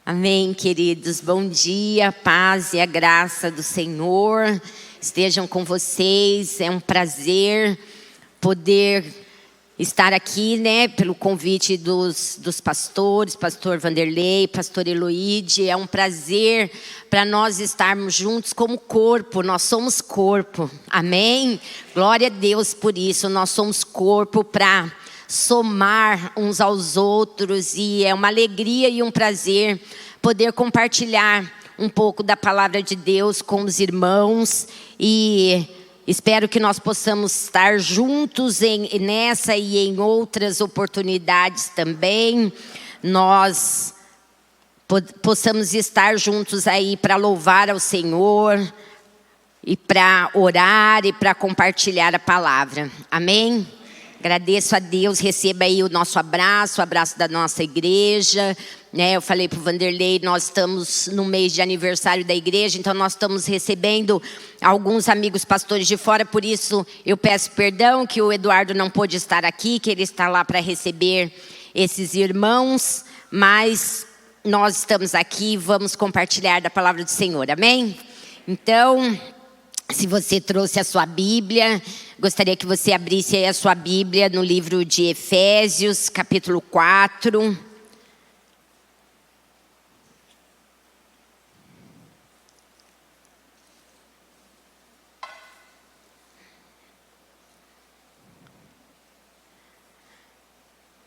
Amém, queridos. Bom dia, a paz e a graça do Senhor estejam com vocês. É um prazer poder estar aqui, pelo convite dos pastores, pastor Vanderlei, pastor Eloide. É um prazer para nós estarmos juntos como corpo. Nós somos corpo, amém? Glória a Deus por isso. Nós somos corpo para somar uns aos outros, e é uma alegria e um prazer poder compartilhar um pouco da palavra de Deus com os irmãos, e espero que nós possamos estar juntos nessa e em outras oportunidades também. Nós possamos estar juntos aí para louvar ao Senhor e para orar e para compartilhar a palavra, amém? Agradeço a Deus, receba aí o nosso abraço, o abraço da nossa igreja. Eu falei para o Vanderlei, nós estamos no mês de aniversário da igreja, então nós estamos recebendo alguns amigos pastores de fora, por isso eu peço perdão que o Eduardo não pôde estar aqui, que ele está lá para receber esses irmãos, mas nós estamos aqui e vamos compartilhar da palavra do Senhor, amém? Então, se você trouxe a sua Bíblia, gostaria que você abrisse aí a sua Bíblia no livro de Efésios, capítulo 4.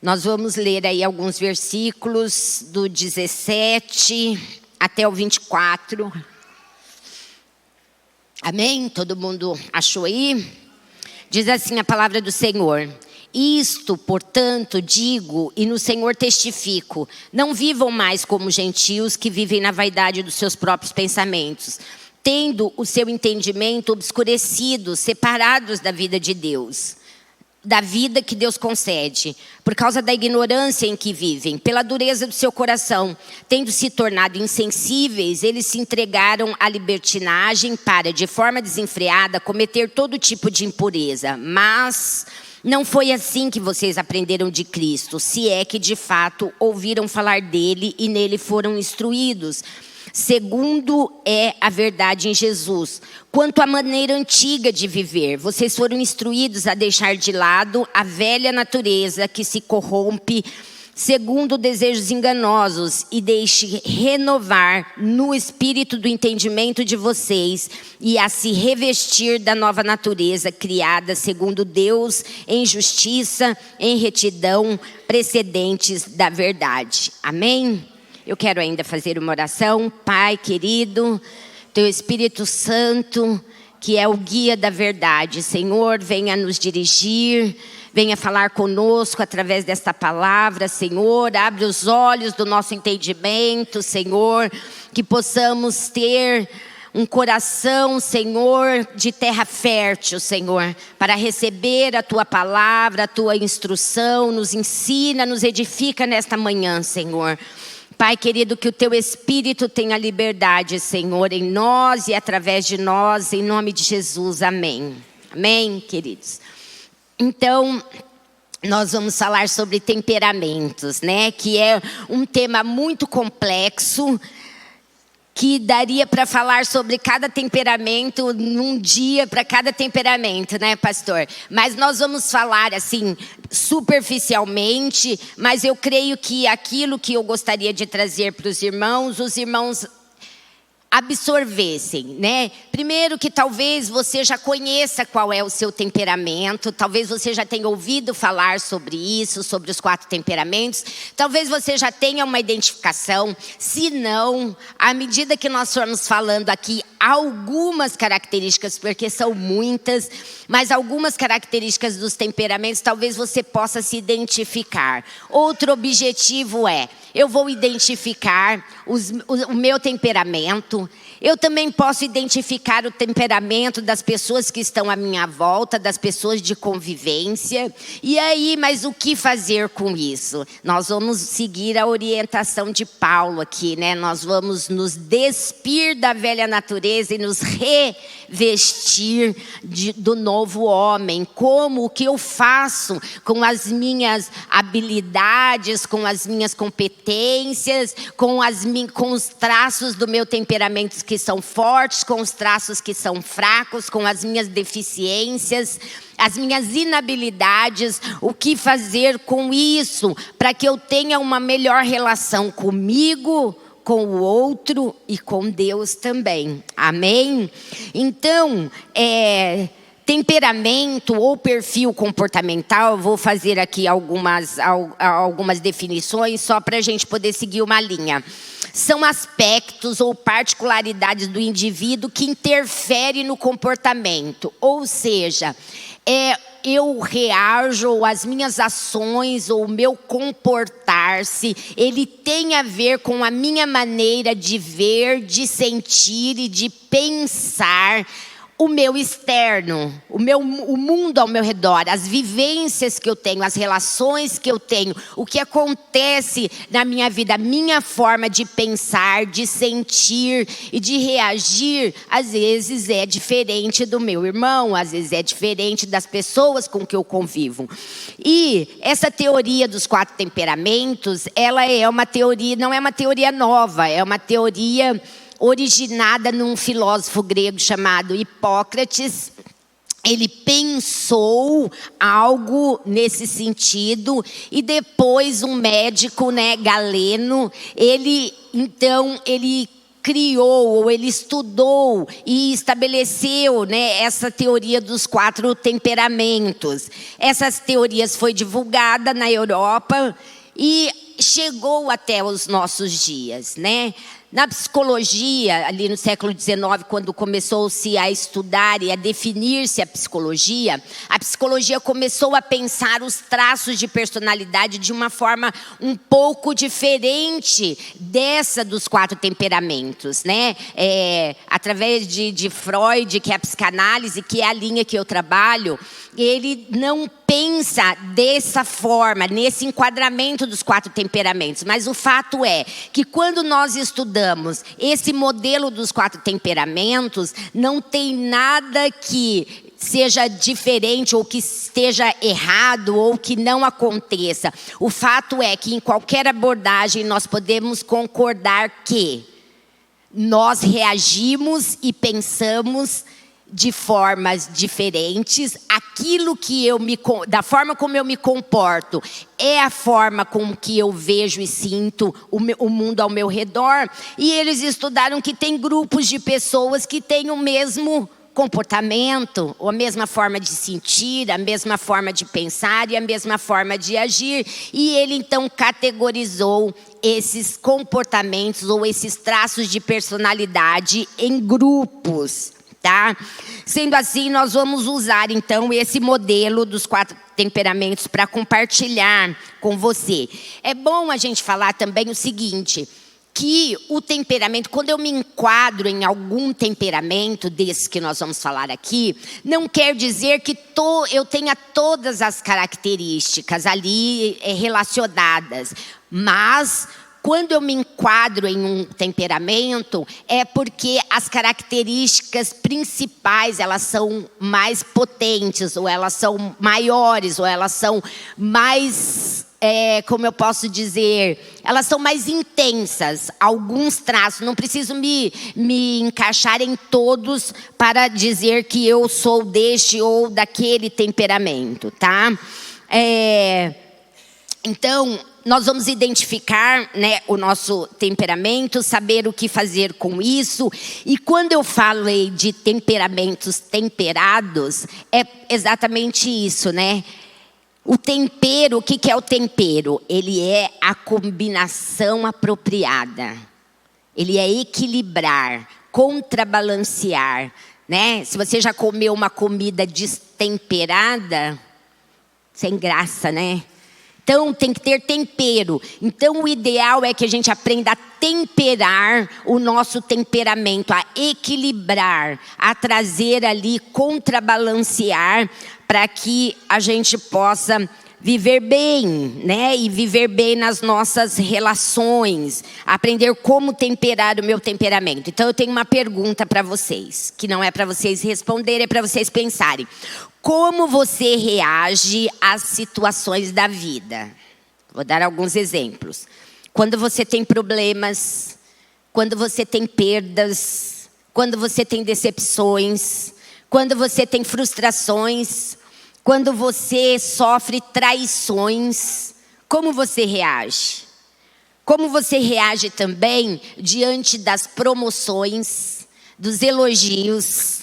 Nós vamos ler aí alguns versículos do 17 até o 24. Amém? Todo mundo achou aí? Diz assim a palavra do Senhor: isto, portanto, digo e no Senhor testifico, não vivam mais como gentios que vivem na vaidade dos seus próprios pensamentos, tendo o seu entendimento obscurecido, separados da vida de Deus, da vida que Deus concede, por causa da ignorância em que vivem, pela dureza do seu coração, tendo se tornado insensíveis, eles se entregaram à libertinagem para, de forma desenfreada, cometer todo tipo de impureza. Mas não foi assim que vocês aprenderam de Cristo, se é que de fato ouviram falar dele e nele foram instruídos, segundo é a verdade em Jesus. Quanto à maneira antiga de viver, vocês foram instruídos a deixar de lado a velha natureza que se corrompe segundo desejos enganosos, e deixe renovar no espírito do entendimento de vocês, e a se revestir da nova natureza criada segundo Deus em justiça, em retidão, precedentes da verdade. Amém? Eu quero ainda fazer uma oração. Pai querido, Teu Espírito Santo, que é o guia da verdade, Senhor, venha nos dirigir, venha falar conosco através desta palavra, Senhor. Abre os olhos do nosso entendimento, Senhor, que possamos ter um coração, Senhor, de terra fértil, Senhor, para receber a Tua palavra, a Tua instrução. Nos ensina, nos edifica nesta manhã, Senhor. Pai querido, que o Teu Espírito tenha liberdade, Senhor, em nós e através de nós, em nome de Jesus, amém. Amém, queridos? Então, nós vamos falar sobre temperamentos, que é um tema muito complexo, que daria para falar sobre cada temperamento num dia, para cada temperamento, pastor? Mas nós vamos falar assim, superficialmente, mas eu creio que aquilo que eu gostaria de trazer para os irmãos absorvessem, Primeiro, que talvez você já conheça qual é o seu temperamento, talvez você já tenha ouvido falar sobre isso, sobre os 4 temperamentos, talvez você já tenha uma identificação. Se não, à medida que nós formos falando aqui algumas características, porque são muitas, mas algumas características dos temperamentos, talvez você possa se identificar. Outro objetivo eu vou identificar o meu temperamento. Eu também posso identificar o temperamento das pessoas que estão à minha volta, das pessoas de convivência. E aí, mas o que fazer com isso? Nós vamos seguir a orientação de Paulo aqui, Nós vamos nos despir da velha natureza natureza e nos revestir do novo homem. Como o que eu faço com as minhas habilidades, com as minhas competências, com os traços do meu temperamento que são fortes, com os traços que são fracos, com as minhas deficiências, as minhas inabilidades, o que fazer com isso para que eu tenha uma melhor relação comigo, com o outro e com Deus também. Amém? Então, temperamento ou perfil comportamental, vou fazer aqui algumas definições só para a gente poder seguir uma linha. São aspectos ou particularidades do indivíduo que interferem no comportamento, ou seja, eu reajo, ou as minhas ações, ou o meu comportar-se, ele tem a ver com a minha maneira de ver, de sentir e de pensar o meu externo, o mundo ao meu redor, as vivências que eu tenho, as relações que eu tenho, o que acontece na minha vida, a minha forma de pensar, de sentir e de reagir, às vezes é diferente do meu irmão, às vezes é diferente das pessoas com que eu convivo. E essa teoria dos 4 temperamentos, ela é uma teoria, não é uma teoria nova, é uma teoria originada num filósofo grego chamado Hipócrates. Ele pensou algo nesse sentido e depois um médico, Galeno, ele criou, ou ele estudou e estabeleceu, essa teoria dos 4 temperamentos. Essas teorias foi divulgada na Europa e chegou até os nossos dias, Na psicologia, ali no século XIX, quando começou-se a estudar e a definir-se a psicologia começou a pensar os traços de personalidade de uma forma um pouco diferente dessa dos 4 temperamentos, através de Freud, que é a psicanálise, que é a linha que eu trabalho, ele não pensa dessa forma, nesse enquadramento dos 4 temperamentos. Mas o fato é que quando nós estudamos esse modelo dos 4 temperamentos, não tem nada que seja diferente ou que esteja errado ou que não aconteça. O fato é que em qualquer abordagem nós podemos concordar que nós reagimos e pensamos de formas diferentes. Aquilo que da forma como eu me comporto é a forma com que eu vejo e sinto o mundo ao meu redor. E eles estudaram que tem grupos de pessoas que têm o mesmo comportamento, ou a mesma forma de sentir, a mesma forma de pensar e a mesma forma de agir. E ele então categorizou esses comportamentos ou esses traços de personalidade em grupos. Sendo assim, nós vamos usar então esse modelo dos 4 temperamentos para compartilhar com você. É bom a gente falar também o seguinte, que o temperamento, quando eu me enquadro em algum temperamento desse que nós vamos falar aqui, não quer dizer que eu tenha todas as características ali relacionadas, mas quando eu me enquadro em um temperamento, é porque as características principais, elas são mais potentes, ou elas são maiores, ou elas são mais, como eu posso dizer, elas são mais intensas. Alguns traços, não preciso me encaixar em todos para dizer que eu sou deste ou daquele temperamento, Então, nós vamos identificar o nosso temperamento, saber o que fazer com isso. E quando eu falei de temperamentos temperados, é exatamente isso, O tempero, o que é o tempero? Ele é a combinação apropriada. Ele é equilibrar, contrabalancear, Se você já comeu uma comida destemperada, sem graça, Então, tem que ter tempero. Então, o ideal é que a gente aprenda a temperar o nosso temperamento, a equilibrar, a trazer ali, contrabalancear, para que a gente possa viver bem, né? E viver bem nas nossas relações, aprender como temperar o meu temperamento. Então eu tenho uma pergunta para vocês, que não é para vocês responderem, é para vocês pensarem. Como você reage às situações da vida? Vou dar alguns exemplos. Quando você tem problemas, quando você tem perdas, quando você tem decepções, quando você tem frustrações, quando você sofre traições, como você reage? Como você reage também diante das promoções, dos elogios,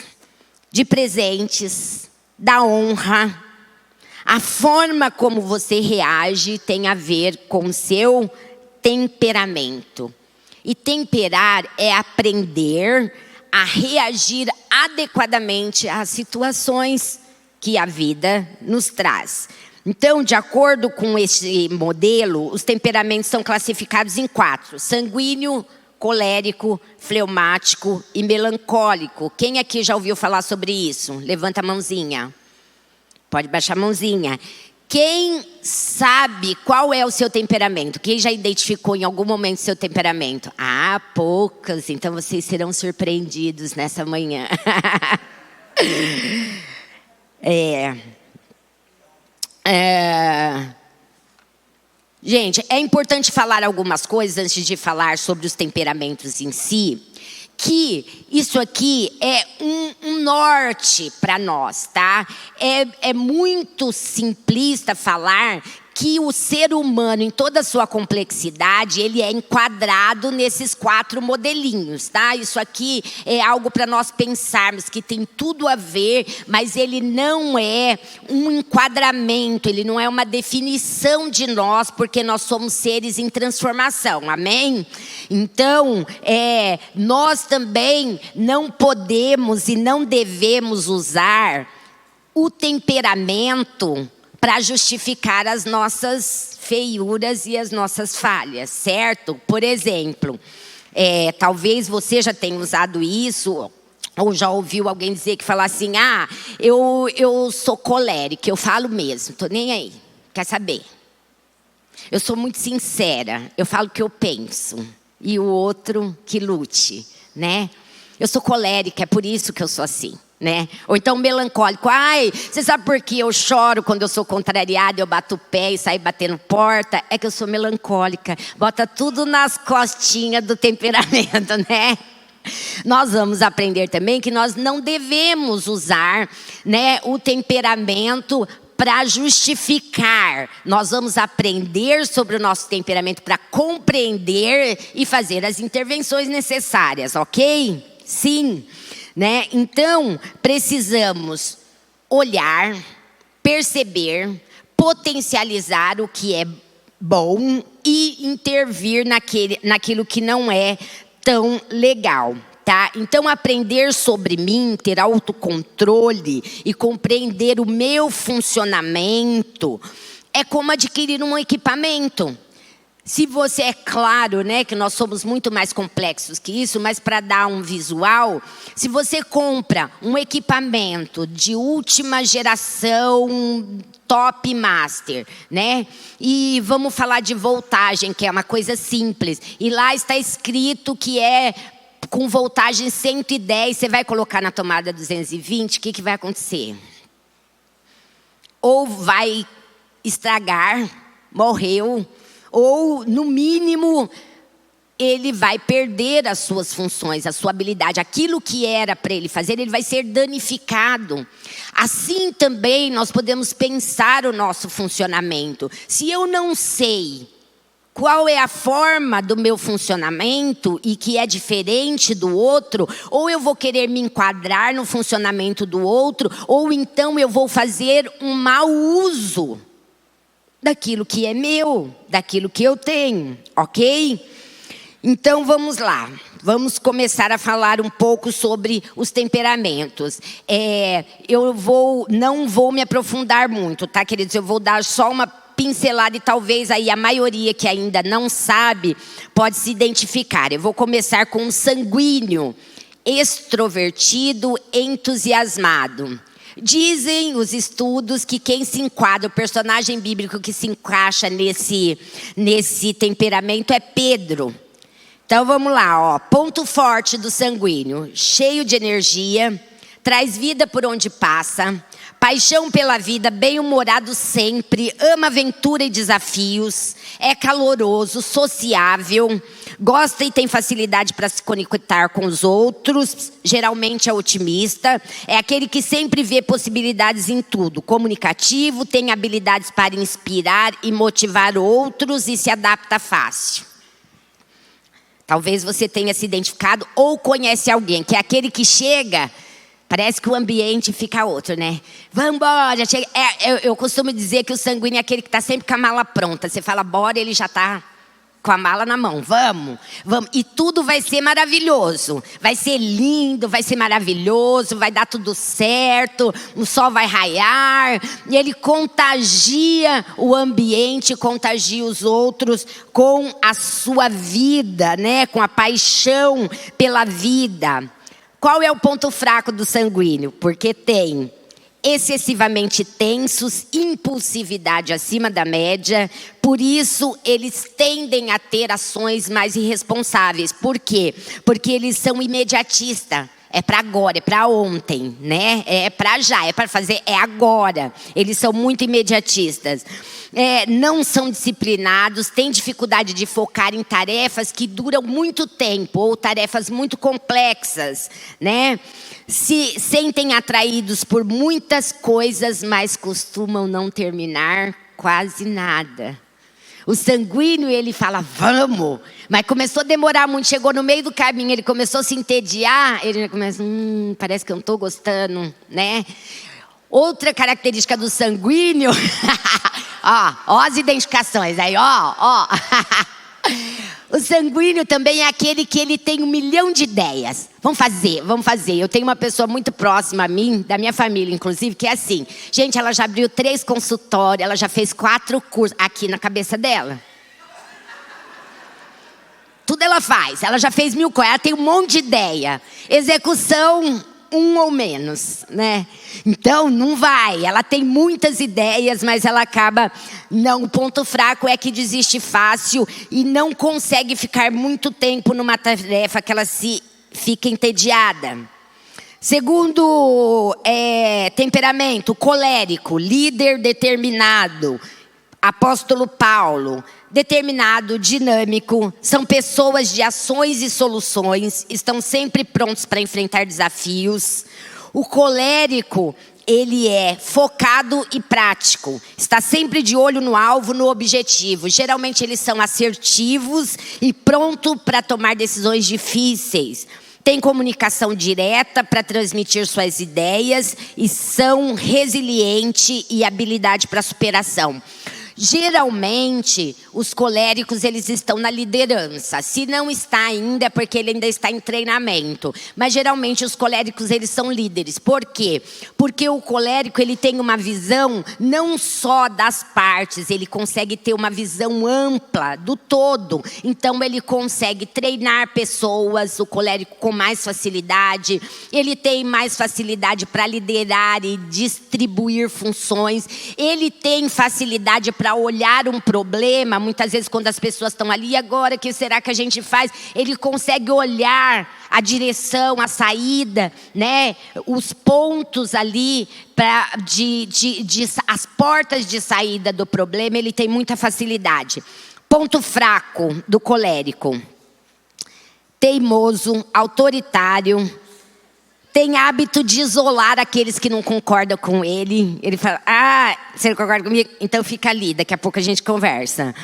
de presentes, da honra? A forma como você reage tem a ver com o seu temperamento. E temperar é aprender a reagir adequadamente às situações que a vida nos traz. Então, de acordo com esse modelo, os temperamentos são classificados em 4: sanguíneo, colérico, fleumático e melancólico. Quem aqui já ouviu falar sobre isso? Levanta a mãozinha. Pode baixar a mãozinha. Quem sabe qual é o seu temperamento? Quem já identificou em algum momento seu temperamento? Ah, poucas. Então vocês serão surpreendidos nessa manhã. Gente, é importante falar algumas coisas antes de falar sobre os temperamentos em si, que isso aqui é um norte para nós, tá? É muito simplista falar que o ser humano, em toda a sua complexidade, ele é enquadrado nesses 4 modelinhos, tá? Isso aqui é algo para nós pensarmos, que tem tudo a ver, mas ele não é um enquadramento, ele não é uma definição de nós, porque nós somos seres em transformação, amém? Então, nós também não podemos e não devemos usar o temperamento para justificar as nossas feiuras e as nossas falhas, certo? Por exemplo, talvez você já tenha usado isso, ou já ouviu alguém dizer que fala assim: ah, eu sou colérica, eu falo mesmo, tô nem aí, quer saber? Eu sou muito sincera, eu falo o que eu penso, e o outro que lute, né? Eu sou colérica, é por isso que eu sou assim. Né? Ou então melancólico. Ai, você sabe por que eu choro quando eu sou contrariada, eu bato o pé e saio batendo porta? É que eu sou melancólica. Bota tudo nas costinhas do temperamento, né? Nós vamos aprender também que nós não devemos usar, né, o temperamento para justificar. Nós vamos aprender sobre o nosso temperamento para compreender e fazer as intervenções necessárias, ok? Sim. Né? Então, precisamos olhar, perceber, potencializar o que é bom e intervir naquilo que não é tão legal. Tá? Então, aprender sobre mim, ter autocontrole e compreender o meu funcionamento é como adquirir um equipamento. Se você, é claro, né, que nós somos muito mais complexos que isso, mas para dar um visual, se você compra um equipamento de última geração, top master, né? E vamos falar de voltagem, que é uma coisa simples. E lá está escrito que é com voltagem 110, você vai colocar na tomada 220, o que vai acontecer? Ou vai estragar, morreu, ou, no mínimo, ele vai perder as suas funções, a sua habilidade. Aquilo que era para ele fazer, ele vai ser danificado. Assim também nós podemos pensar o nosso funcionamento. Se eu não sei qual é a forma do meu funcionamento e que é diferente do outro, ou eu vou querer me enquadrar no funcionamento do outro, ou então eu vou fazer um mau uso daquilo que é meu, daquilo que eu tenho, ok? Então vamos lá, vamos começar a falar um pouco sobre os temperamentos. Eu não vou me aprofundar muito, tá, queridos? Eu vou dar só uma pincelada e talvez aí a maioria que ainda não sabe pode se identificar. Eu vou começar com um sanguíneo, extrovertido, entusiasmado. Dizem os estudos que quem se enquadra, o personagem bíblico que se encaixa nesse temperamento é Pedro. Então vamos lá, ó. Ponto forte do sanguíneo: cheio de energia, traz vida por onde passa, paixão pela vida, bem-humorado sempre, ama aventura e desafios, é caloroso, sociável, gosta e tem facilidade para se conectar com os outros, geralmente é otimista, é aquele que sempre vê possibilidades em tudo, comunicativo, tem habilidades para inspirar e motivar outros e se adapta fácil. Talvez você tenha se identificado ou conhece alguém, que é aquele que chega, parece que o ambiente fica outro, né? Vamos embora, chega. Eu costumo dizer que o sanguíneo é aquele que está sempre com a mala pronta. Você fala, bora, ele já está com a mala na mão. Vamos. E tudo vai ser maravilhoso. Vai ser lindo, vai ser maravilhoso, vai dar tudo certo, o sol vai raiar. E ele contagia o ambiente, contagia os outros com a sua vida, né? Com a paixão pela vida. Qual é o ponto fraco do sanguíneo? Porque tem excessivamente tensos, impulsividade acima da média. Por isso, eles tendem a ter ações mais irresponsáveis. Por quê? Porque eles são imediatistas. É para agora, é para ontem, né? É para já, é para fazer, é agora. Eles são muito imediatistas. Não são disciplinados, têm dificuldade de focar em tarefas que duram muito tempo ou tarefas muito complexas, né? Se sentem atraídos por muitas coisas, mas costumam não terminar quase nada. O sanguíneo, ele fala, vamos, mas começou a demorar muito, chegou no meio do caminho, ele começou a se entediar, ele já começa, parece que eu não estou gostando, né? Outra característica do sanguíneo, ó as identificações aí, ó. O sanguíneo também é aquele que ele tem 1 milhão de ideias. Vamos fazer. Eu tenho uma pessoa muito próxima a mim, da minha família inclusive, que é assim. Gente, ela já abriu 3 consultórios, ela já fez 4 cursos aqui na cabeça dela. Tudo ela faz, ela já fez 1000 coisas, ela tem um monte de ideia. Execução, 1 ou menos, né? Então, não vai. Ela tem muitas ideias, mas ela acaba... Não, o ponto fraco é que desiste fácil e não consegue ficar muito tempo numa tarefa que ela fica entediada. Segundo temperamento, colérico, líder determinado. Apóstolo Paulo, determinado, dinâmico, são pessoas de ações e soluções, estão sempre prontos para enfrentar desafios. O colérico, ele é focado e prático, está sempre de olho no alvo, no objetivo. Geralmente eles são assertivos e prontos para tomar decisões difíceis. Tem comunicação direta para transmitir suas ideias e são resiliente e habilidade para superação. Geralmente, os coléricos, eles estão na liderança. Se não está ainda, é porque ele ainda está em treinamento. Mas, geralmente, os coléricos, eles são líderes. Por quê? Porque o colérico, ele tem uma visão não só das partes, ele consegue ter uma visão ampla do todo. Então, ele consegue treinar pessoas, o colérico, com mais facilidade. Ele tem mais facilidade para liderar e distribuir funções. Ele tem facilidade para olhar um problema, muitas vezes quando as pessoas estão ali, e agora o que será que a gente faz? Ele consegue olhar a direção, a saída, né? Os pontos ali, as portas de saída do problema, ele tem muita facilidade. Ponto fraco do colérico: teimoso, autoritário, tem hábito de isolar aqueles que não concordam com ele. Ele fala, você não concorda comigo? Então fica ali, daqui a pouco a gente conversa.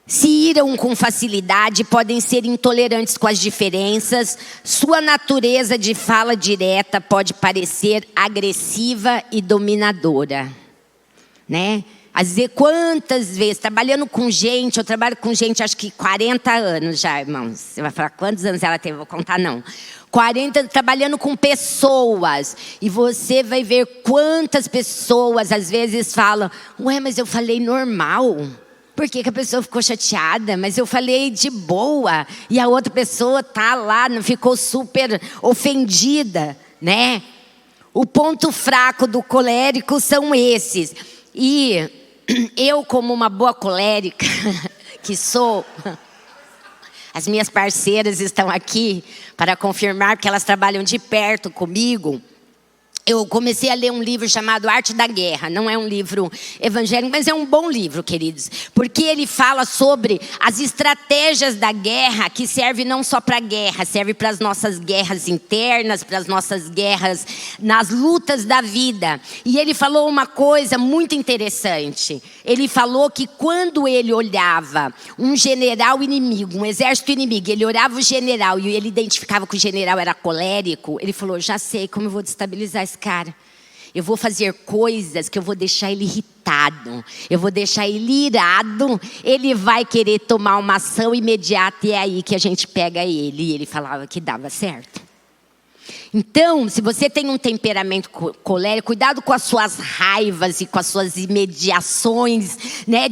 Se iram com facilidade, podem ser intolerantes com as diferenças. Sua natureza de fala direta pode parecer agressiva e dominadora, né? Às vezes, quantas vezes, trabalhando com gente, eu trabalho com gente acho que 40 anos já, irmãos. Você vai falar quantos anos ela teve, vou contar não. 40, trabalhando com pessoas. E você vai ver quantas pessoas às vezes falam, mas eu falei normal. Por que a pessoa ficou chateada? Mas eu falei de boa. E a outra pessoa tá lá, ficou super ofendida, né? O ponto fraco do colérico são esses. E eu, como uma boa colérica que sou, as minhas parceiras estão aqui para confirmar, porque elas trabalham de perto comigo. Eu comecei a ler um livro chamado Arte da Guerra. Não é um livro evangélico, mas é um bom livro, queridos. Porque ele fala sobre as estratégias da guerra, que serve não só para a guerra, serve para as nossas guerras internas, para as nossas guerras nas lutas da vida. E ele falou uma coisa muito interessante. Ele falou que quando ele olhava um general inimigo, um exército inimigo, ele olhava o general e ele identificava que o general era colérico, ele falou, já sei como eu vou destabilizar esse cara. Eu vou fazer coisas que eu vou deixar ele irritado. Eu vou deixar ele irado. Ele vai querer tomar uma ação imediata e é aí que a gente pega ele. E ele falava que dava certo. Então, se você tem um temperamento colérico, cuidado com as suas raivas e com as suas imediações, né?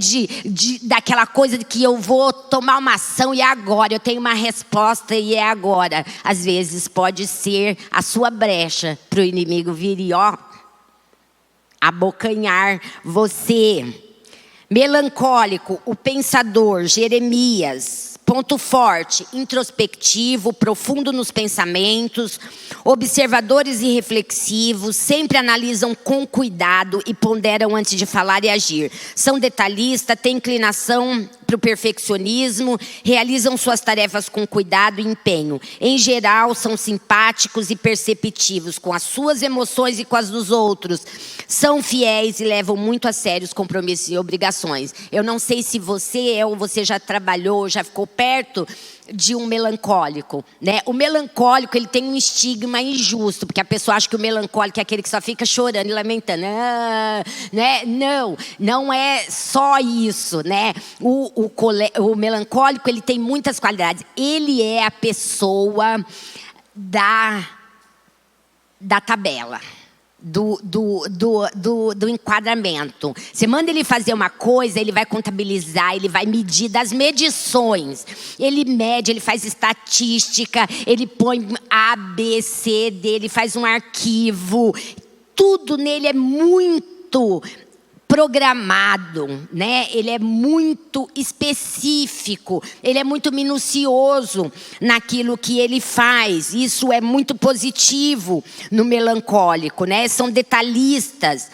Daquela coisa de que eu vou tomar uma ação e é agora. Eu tenho uma resposta e é agora. Às vezes pode ser a sua brecha para o inimigo vir e abocanhar você. Melancólico, o pensador, Jeremias. Ponto forte, introspectivo, profundo nos pensamentos, observadores e reflexivos, sempre analisam com cuidado e ponderam antes de falar e agir. São detalhistas, têm inclinação para o perfeccionismo, realizam suas tarefas com cuidado e empenho. Em geral, são simpáticos e perceptivos com as suas emoções e com as dos outros. São fiéis e levam muito a sério os compromissos e obrigações. Eu não sei se você é ou você já trabalhou, já ficou perto de um melancólico, né? O melancólico, ele tem um estigma injusto, porque a pessoa acha que o melancólico é aquele que só fica chorando e lamentando, né? Não é só isso, né? O melancólico, ele tem muitas qualidades. Ele é a pessoa da tabela. Do enquadramento. Você manda ele fazer uma coisa, ele vai contabilizar, ele vai medir das medições. Ele mede, ele faz estatística, ele põe A, B, C dele, faz um arquivo. Tudo nele é muito programado, né? Ele é muito específico, ele é muito minucioso naquilo que ele faz. Isso é muito positivo no melancólico, né? São detalhistas.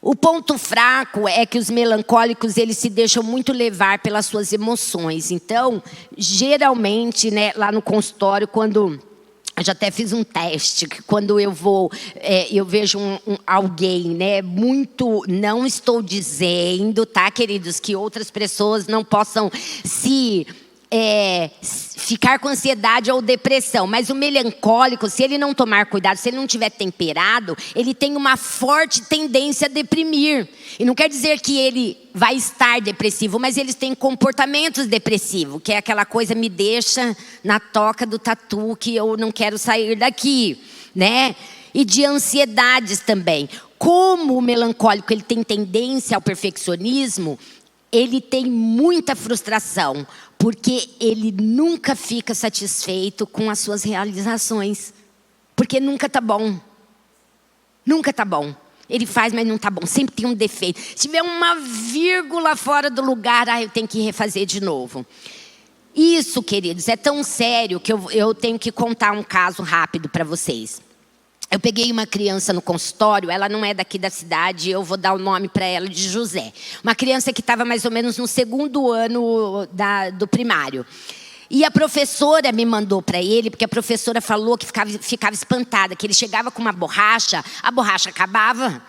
O ponto fraco é que os melancólicos, eles se deixam muito levar pelas suas emoções. Então, geralmente, né, lá no consultório, quando eu já até fiz um teste, que quando eu vejo alguém, né, muito, não estou dizendo, tá, queridos, que outras pessoas não possam ficar com ansiedade ou depressão, mas o melancólico, se ele não tomar cuidado, se ele não tiver temperado, ele tem uma forte tendência a deprimir. E não quer dizer que ele vai estar depressivo, mas eles têm comportamentos depressivos, que é aquela coisa, me deixa na toca do tatu, que eu não quero sair daqui, né? E de ansiedades também. Como o melancólico, ele tem tendência ao perfeccionismo, ele tem muita frustração, porque ele nunca fica satisfeito com as suas realizações. Porque nunca está bom. Nunca está bom. Ele faz, mas não está bom. Sempre tem um defeito. Se tiver uma vírgula fora do lugar, eu tenho que refazer de novo. Isso, queridos, é tão sério que eu tenho que contar um caso rápido para vocês. Eu peguei uma criança no consultório, ela não é daqui da cidade, eu vou dar o nome para ela de José. Uma criança que estava mais ou menos no 2º ano do primário. E a professora me mandou para ele, porque a professora falou que ficava espantada, que ele chegava com uma borracha, a borracha acabava.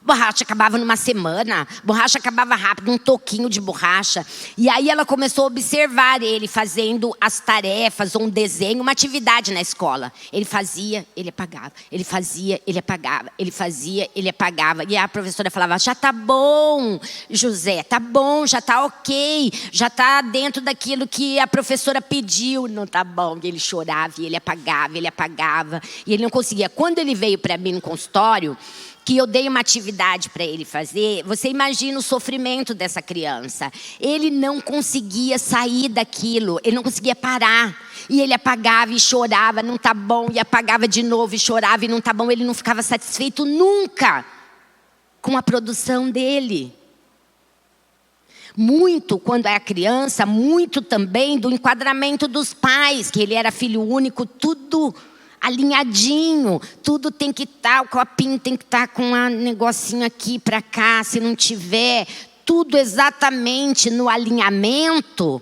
Borracha acabava numa semana, borracha acabava rápido, um toquinho de borracha. E aí ela começou a observar ele fazendo as tarefas, um desenho, uma atividade na escola. Ele fazia, ele apagava. Ele fazia, ele apagava. Ele fazia, ele apagava. E a professora falava, já tá bom, José, tá bom, já tá ok. Já tá dentro daquilo que a professora pediu. Não tá bom. E ele chorava, e ele apagava, ele apagava. E ele não conseguia. Quando ele veio para mim no consultório, que eu dei uma atividade para ele fazer, você imagina o sofrimento dessa criança. Ele não conseguia sair daquilo, ele não conseguia parar. E ele apagava e chorava, não tá bom, e apagava de novo e chorava e não tá bom. Ele não ficava satisfeito nunca com a produção dele. Muito, quando é criança, muito também do enquadramento dos pais, que ele era filho único, tudo alinhadinho, tudo tem que estar, o copinho tem que estar com um negocinho aqui para cá, se não tiver, tudo exatamente no alinhamento,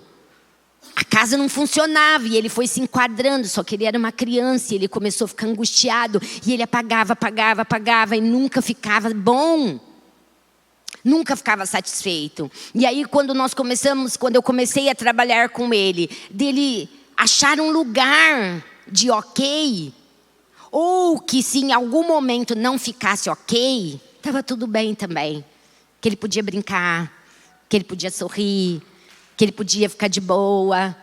a casa não funcionava e ele foi se enquadrando, só que ele era uma criança e ele começou a ficar angustiado e ele apagava e nunca ficava bom. Nunca ficava satisfeito. E aí quando eu comecei a trabalhar com ele, dele achar um lugar de ok, ou que se em algum momento não ficasse ok, estava tudo bem também. Que ele podia brincar, que ele podia sorrir, que ele podia ficar de boa.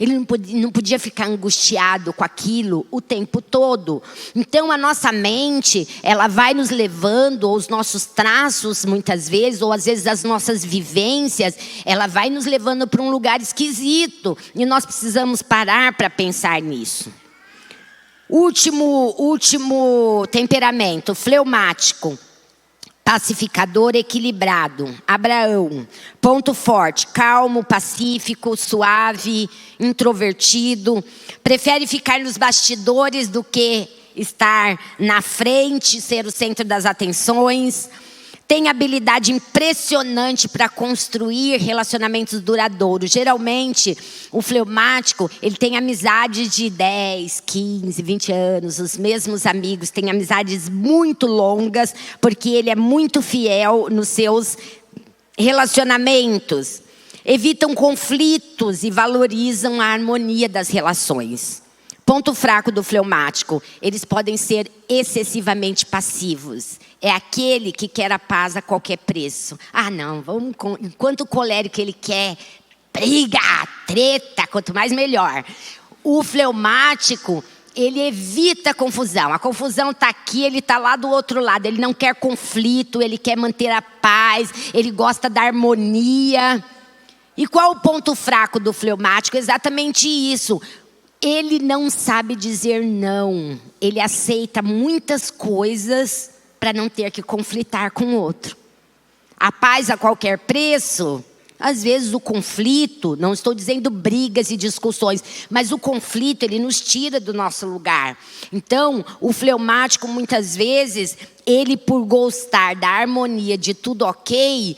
Ele não podia ficar angustiado com aquilo o tempo todo. Então a nossa mente, ela vai nos levando, ou os nossos traços muitas vezes, ou às vezes as nossas vivências, ela vai nos levando para um lugar esquisito. E nós precisamos parar para pensar nisso. Último temperamento, fleumático. Pacificador, equilibrado. Abraão, ponto forte, calmo, pacífico, suave, introvertido. Prefere ficar nos bastidores do que estar na frente, ser o centro das atenções. Tem habilidade impressionante para construir relacionamentos duradouros. Geralmente, o fleumático, ele tem amizade de 10, 15, 20 anos. Os mesmos amigos, tem amizades muito longas, porque ele é muito fiel nos seus relacionamentos. Evitam conflitos e valorizam a harmonia das relações. Ponto fraco do fleumático, eles podem ser excessivamente passivos. É aquele que quer a paz a qualquer preço. Ah, não, enquanto o colérico ele quer briga, treta, quanto mais melhor. O fleumático, ele evita a confusão. A confusão está aqui, ele está lá do outro lado. Ele não quer conflito, ele quer manter a paz, ele gosta da harmonia. E qual o ponto fraco do fleumático? Exatamente isso. Ele não sabe dizer não. Ele aceita muitas coisas para não ter que conflitar com o outro. A paz a qualquer preço, às vezes o conflito, não estou dizendo brigas e discussões, mas o conflito ele nos tira do nosso lugar. Então, o fleumático muitas vezes, ele por gostar da harmonia de tudo ok,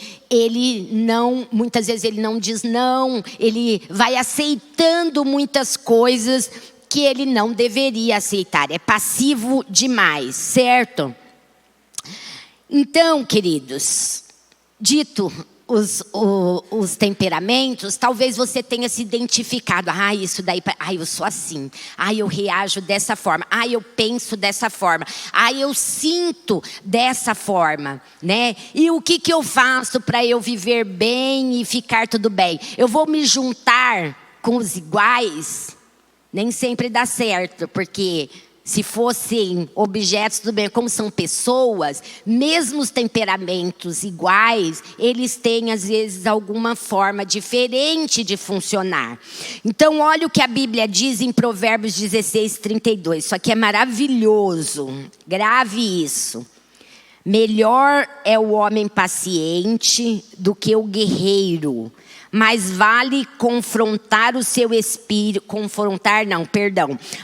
muitas vezes ele não diz não, ele vai aceitando muitas coisas que ele não deveria aceitar. É passivo demais, certo? Então, queridos, dito os temperamentos, talvez você tenha se identificado. Isso daí, eu sou assim. Eu reajo dessa forma. Eu penso dessa forma. Eu sinto dessa forma, né? E o que eu faço para eu viver bem e ficar tudo bem? Eu vou me juntar com os iguais? Nem sempre dá certo, porque se fossem objetos do bem, como são pessoas, mesmo os temperamentos iguais, eles têm às vezes alguma forma diferente de funcionar. Então olha o que a Bíblia diz em Provérbios 16, 32. Isso aqui é maravilhoso, grave isso. Melhor é o homem paciente do que o guerreiro. Mais vale confrontar o seu espírito,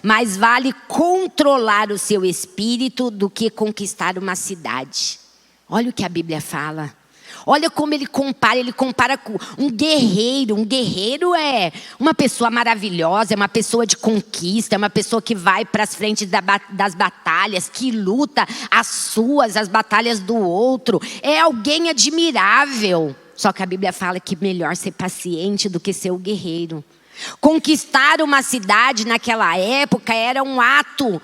mais vale controlar o seu espírito do que conquistar uma cidade. Olha o que a Bíblia fala. Olha como ele compara com um guerreiro. Um guerreiro é uma pessoa maravilhosa, é uma pessoa de conquista, é uma pessoa que vai para as frentes das batalhas, que luta as batalhas do outro. É alguém admirável. Só que a Bíblia fala que melhor ser paciente do que ser o guerreiro. Conquistar uma cidade naquela época era um ato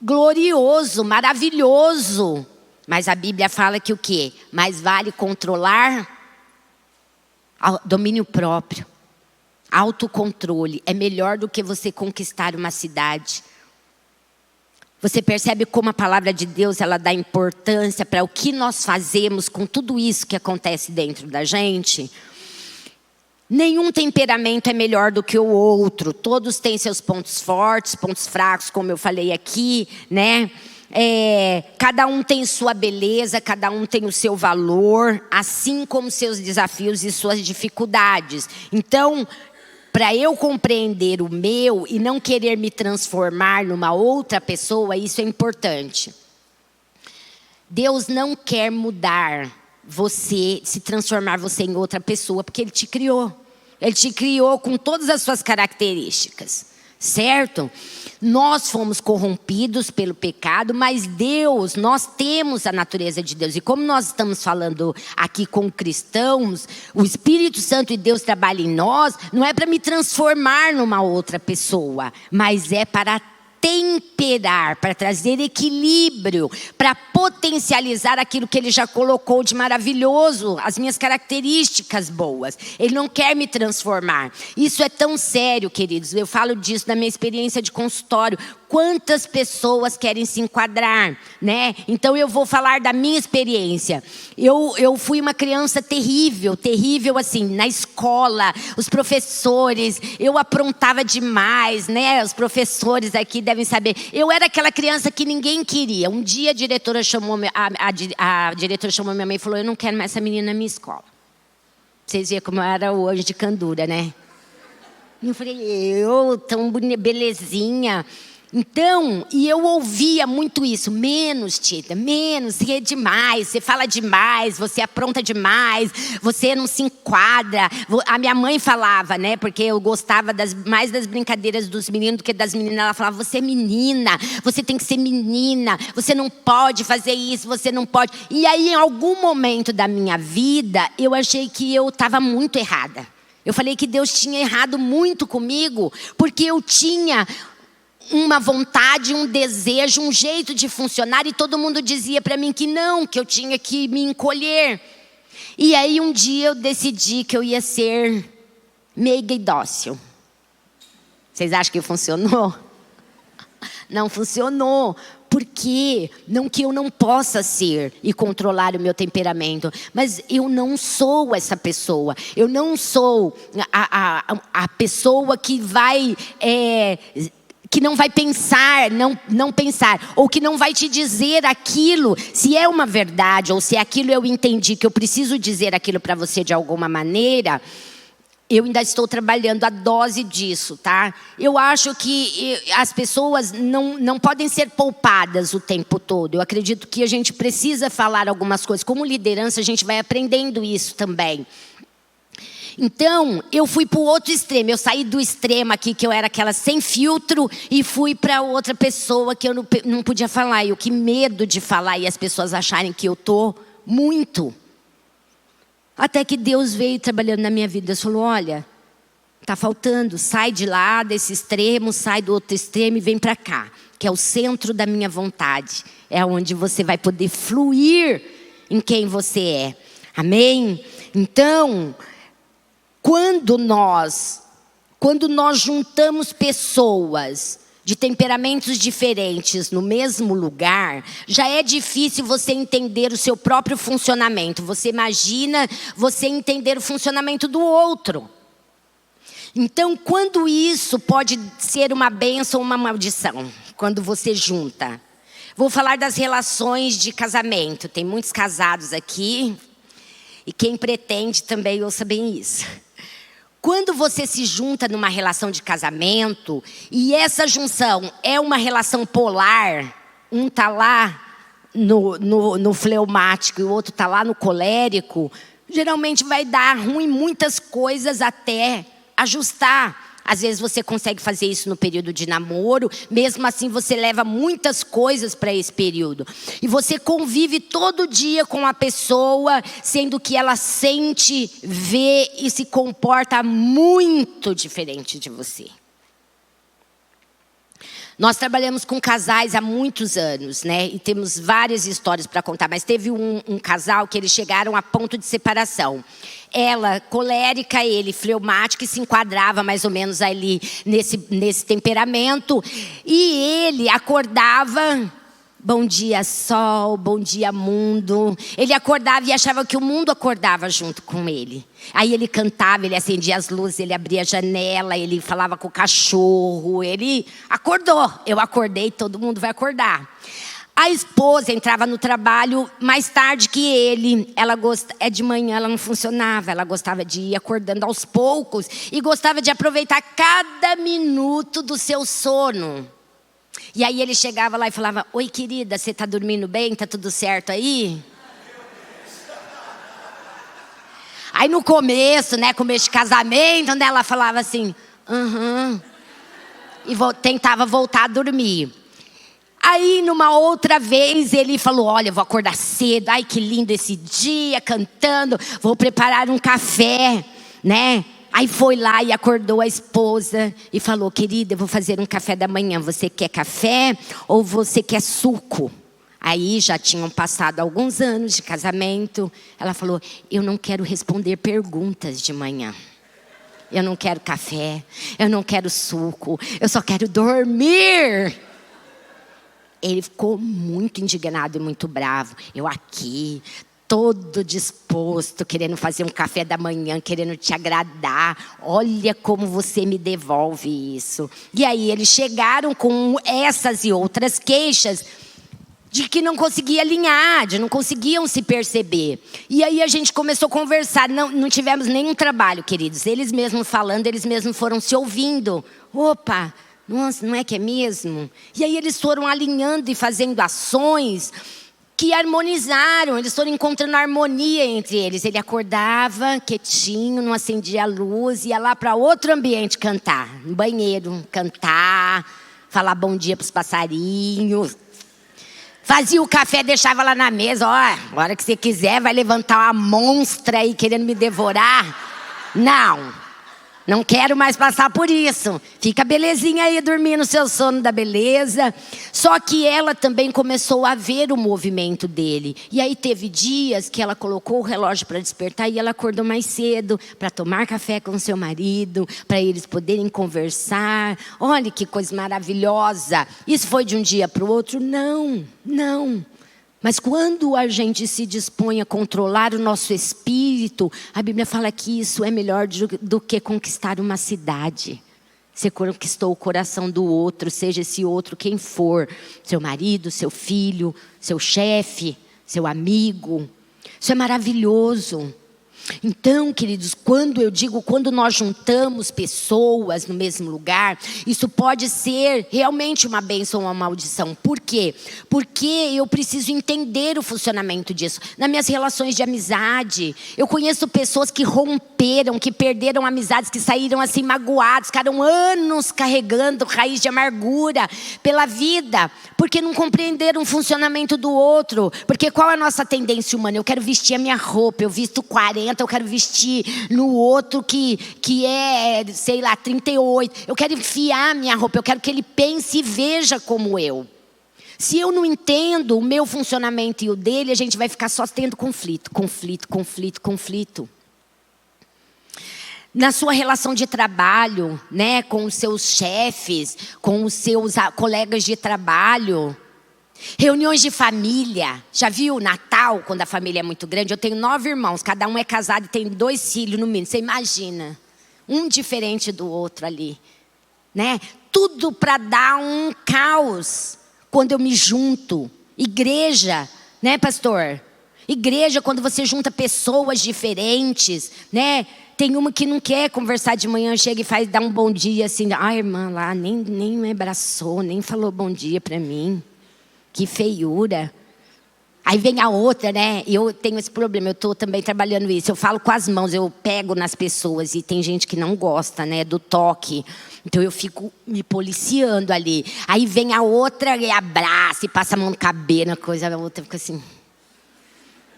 glorioso, maravilhoso. Mas a Bíblia fala que o quê? Mais vale controlar domínio próprio, autocontrole. É melhor do que você conquistar uma cidade. Você percebe como a palavra de Deus, ela dá importância para o que nós fazemos com tudo isso que acontece dentro da gente? Nenhum temperamento é melhor do que o outro. Todos têm seus pontos fortes, pontos fracos, como eu falei aqui, né? Cada um tem sua beleza, cada um tem o seu valor, assim como seus desafios e suas dificuldades. Então, para eu compreender o meu e não querer me transformar numa outra pessoa, isso é importante. Deus não quer mudar você, se transformar você em outra pessoa, porque Ele te criou. Ele te criou com todas as suas características, certo? Nós fomos corrompidos pelo pecado, mas Deus, nós temos a natureza de Deus. E como nós estamos falando aqui com cristãos, o Espírito Santo e Deus trabalham em nós, não é para me transformar numa outra pessoa, mas é para temperar, para trazer equilíbrio, para potencializar aquilo que Ele já colocou de maravilhoso, as minhas características boas. Ele não quer me transformar. Isso é tão sério, queridos. Eu falo disso na minha experiência de consultório. Quantas pessoas querem se enquadrar, né? Então eu vou falar da minha experiência. Eu fui uma criança terrível assim, na escola, os professores, eu aprontava demais, né? Os professores aqui devem saber. Eu era aquela criança que ninguém queria. Um dia a diretora chamou minha mãe e falou: eu não quero mais essa menina na minha escola. Vocês viram como eu era o anjo de candura, né? E eu falei, tão belezinha. Então, e eu ouvia muito isso: menos, Tita, menos, você é demais, você fala demais, você apronta demais, você não se enquadra. A minha mãe falava, né, porque eu gostava mais das brincadeiras dos meninos do que das meninas. Ela falava: você é menina, você tem que ser menina, você não pode fazer isso, você não pode. E aí, em algum momento da minha vida, eu achei que eu estava muito errada. Eu falei que Deus tinha errado muito comigo, porque eu tinha uma vontade, um desejo, um jeito de funcionar, e todo mundo dizia para mim que não, que eu tinha que me encolher. E aí um dia eu decidi que eu ia ser meiga e dócil. Vocês acham que funcionou? Não funcionou. Por quê? Não que eu não possa ser e controlar o meu temperamento, mas eu não sou essa pessoa. Eu não sou a pessoa que vai... que não vai pensar, não pensar, ou que não vai te dizer aquilo, se é uma verdade, ou se aquilo eu entendi que eu preciso dizer aquilo para você de alguma maneira. Eu ainda estou trabalhando a dose disso, tá? Eu acho que as pessoas não podem ser poupadas o tempo todo. Eu acredito que a gente precisa falar algumas coisas. Como liderança, a gente vai aprendendo isso também. Então, eu fui para o outro extremo. Eu saí do extremo aqui, que eu era aquela sem filtro, e fui para outra pessoa que eu não podia falar. Eu que medo de falar e as pessoas acharem que eu estou muito. Até que Deus veio trabalhando na minha vida. Deus falou: olha, está faltando. Sai de lá desse extremo, sai do outro extremo e vem para cá, que é o centro da minha vontade. É onde você vai poder fluir em quem você é. Amém? Então... Quando nós juntamos pessoas de temperamentos diferentes no mesmo lugar, já é difícil você entender o seu próprio funcionamento. Você imagina você entender o funcionamento do outro. Então, quando isso pode ser uma bênção ou uma maldição, quando você junta. Vou falar das relações de casamento. Tem muitos casados aqui, e quem pretende também ouça bem isso. Quando você se junta numa relação de casamento, e essa junção é uma relação polar, um está lá no fleumático e o outro está lá no colérico, geralmente vai dar ruim muitas coisas até ajustar. Às vezes você consegue fazer isso no período de namoro, mesmo assim você leva muitas coisas para esse período. E você convive todo dia com a pessoa, sendo que ela sente, vê e se comporta muito diferente de você. Nós trabalhamos com casais há muitos anos, né? E temos várias histórias para contar. Mas teve um casal que eles chegaram a ponto de separação. Ela, colérica, ele, fleumático, e se enquadrava mais ou menos ali nesse temperamento. E ele acordava... Bom dia, sol, bom dia, mundo. Ele acordava e achava que o mundo acordava junto com ele. Aí ele cantava, ele acendia as luzes, ele abria a janela, ele falava com o cachorro. Ele acordou. Eu acordei, todo mundo vai acordar. A esposa entrava no trabalho mais tarde que ele. De manhã ela não funcionava. Ela gostava de ir acordando aos poucos. E gostava de aproveitar cada minuto do seu sono. E aí ele chegava lá e falava: oi, querida, você está dormindo bem? Está tudo certo aí? Aí no começo, né, começo de casamento, né, ela falava assim, e tentava voltar a dormir. Aí numa outra vez ele falou: olha, eu vou acordar cedo, ai que lindo esse dia, cantando, vou preparar um café, né? Aí foi lá e acordou a esposa e falou: querida, eu vou fazer um café da manhã. Você quer café ou você quer suco? Aí já tinham passado alguns anos de casamento. Ela falou: eu não quero responder perguntas de manhã. Eu não quero café, eu não quero suco, eu só quero dormir. Ele ficou muito indignado e muito bravo. Eu aqui... todo disposto, querendo fazer um café da manhã, querendo te agradar. Olha como você me devolve isso. E aí eles chegaram com essas e outras queixas de que não conseguia alinhar, de não conseguiam se perceber. E aí a gente começou a conversar. Não tivemos nenhum trabalho, queridos. Eles mesmos falando, eles mesmos foram se ouvindo. Opa, nossa, não é que é mesmo? E aí eles foram alinhando e fazendo ações que harmonizaram, eles foram encontrando harmonia entre eles. Ele acordava quietinho, não acendia a luz, ia lá para outro ambiente cantar, no banheiro, cantar, falar bom dia para os passarinhos. Fazia o café, deixava lá na mesa, ó, a hora que você quiser vai levantar uma monstra aí querendo me devorar. Não quero mais passar por isso. Fica belezinha aí dormindo o seu sono da beleza. Só que ela também começou a ver o movimento dele. E aí teve dias que ela colocou o relógio para despertar e ela acordou mais cedo para tomar café com seu marido, para eles poderem conversar. Olha que coisa maravilhosa. Isso foi de um dia para o outro? Não. Mas quando a gente se dispõe a controlar o nosso espírito, a Bíblia fala que isso é melhor do que conquistar uma cidade. Você conquistou o coração do outro, seja esse outro quem for. Seu marido, seu filho, seu chefe, seu amigo. Isso é maravilhoso. Então, queridos, quando nós juntamos pessoas no mesmo lugar, isso pode ser realmente uma bênção ou uma maldição. Por quê? Porque eu preciso entender o funcionamento disso. Nas minhas relações de amizade, eu conheço pessoas que romperam, que perderam amizades, que saíram assim magoados, ficaram anos carregando raiz de amargura pela vida, porque não compreenderam o funcionamento do outro. Porque qual é a nossa tendência humana? Eu quero vestir a minha roupa, eu visto 40, eu quero vestir no outro que é, sei lá, 38. Eu quero enfiar a minha roupa, eu quero que ele pense e veja como eu. Se eu não entendo o meu funcionamento e o dele, a gente vai ficar só tendo conflito. Na sua relação de trabalho, né, com os seus chefes, com os seus colegas de trabalho. Reuniões de família. Já viu Natal, quando a família é muito grande? Eu tenho 9 irmãos, cada um é casado e tem 2 filhos no mínimo. Você imagina, um diferente do outro ali, né? Tudo para dar um caos quando eu me junto. Igreja, né, pastor? Igreja, quando você junta pessoas diferentes, né? Tem uma que não quer conversar de manhã, chega e dá um bom dia assim. A irmã lá nem me abraçou, nem falou bom dia para mim. Que feiura. Aí vem a outra, né? Eu tenho esse problema, eu estou também trabalhando isso. Eu falo com as mãos, eu pego nas pessoas. E tem gente que não gosta, né, do toque. Então eu fico me policiando ali. Aí vem a outra e abraça e passa a mão no cabelo, coisa. A outra fica assim.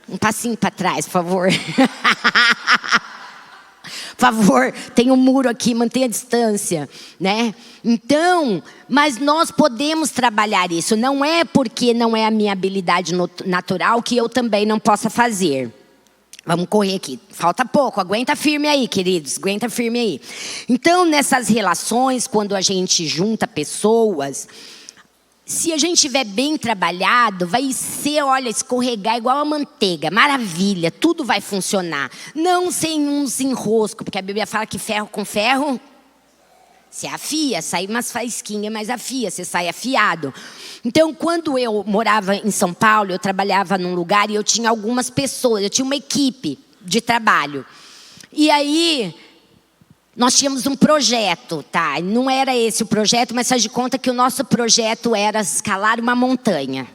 Um passinho para trás, por favor. Por favor, tem um muro aqui, mantenha a distância, né? Então, mas nós podemos trabalhar isso. Não é porque não é a minha habilidade natural que eu também não possa fazer. Vamos correr aqui. Falta pouco. Aguenta firme aí, queridos. Aguenta firme aí. Então, nessas relações, quando a gente junta pessoas, se a gente estiver bem trabalhado, vai ser, olha, escorregar igual a manteiga. Maravilha. Tudo vai funcionar. Não sem uns enroscos, porque a Bíblia fala que ferro com ferro se afia, sai umas faísquinhas, mas afia, você sai afiado. Então, quando eu morava em São Paulo, eu trabalhava num lugar e eu tinha algumas pessoas, eu tinha uma equipe de trabalho. E aí, nós tínhamos um projeto, tá? Não era esse o projeto, mas faz de conta que o nosso projeto era escalar uma montanha.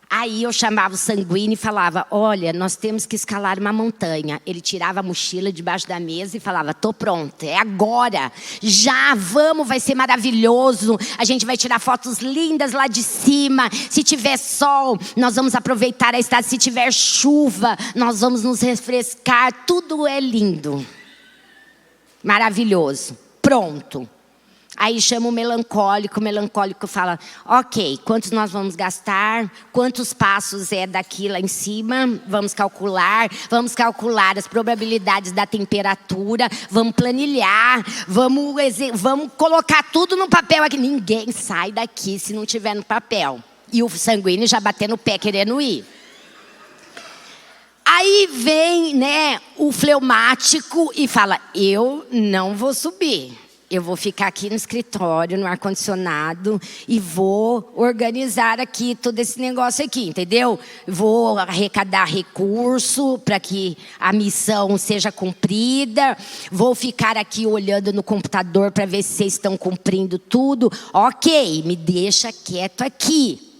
Aí eu chamava o Sanguíneo e falava, olha, nós temos que escalar uma montanha. Ele tirava a mochila debaixo da mesa e falava, tô pronto, é agora. Já, vamos, vai ser maravilhoso. A gente vai tirar fotos lindas lá de cima. Se tiver sol, nós vamos aproveitar a estrada. Se tiver chuva, nós vamos nos refrescar. Tudo é lindo. Maravilhoso. Pronto. Aí chama o melancólico fala, ok, quantos nós vamos gastar? Quantos passos é daqui lá em cima? Vamos calcular as probabilidades da temperatura, vamos planilhar, vamos colocar tudo no papel aqui. Ninguém sai daqui se não tiver no papel. E o Sanguíneo já batendo o pé querendo ir. Aí vem, né, o fleumático e fala, eu não vou subir. Eu vou ficar aqui no escritório, no ar-condicionado, e vou organizar aqui todo esse negócio aqui, entendeu? Vou arrecadar recurso para que a missão seja cumprida. Vou ficar aqui olhando no computador para ver se vocês estão cumprindo tudo. Ok, me deixa quieto aqui.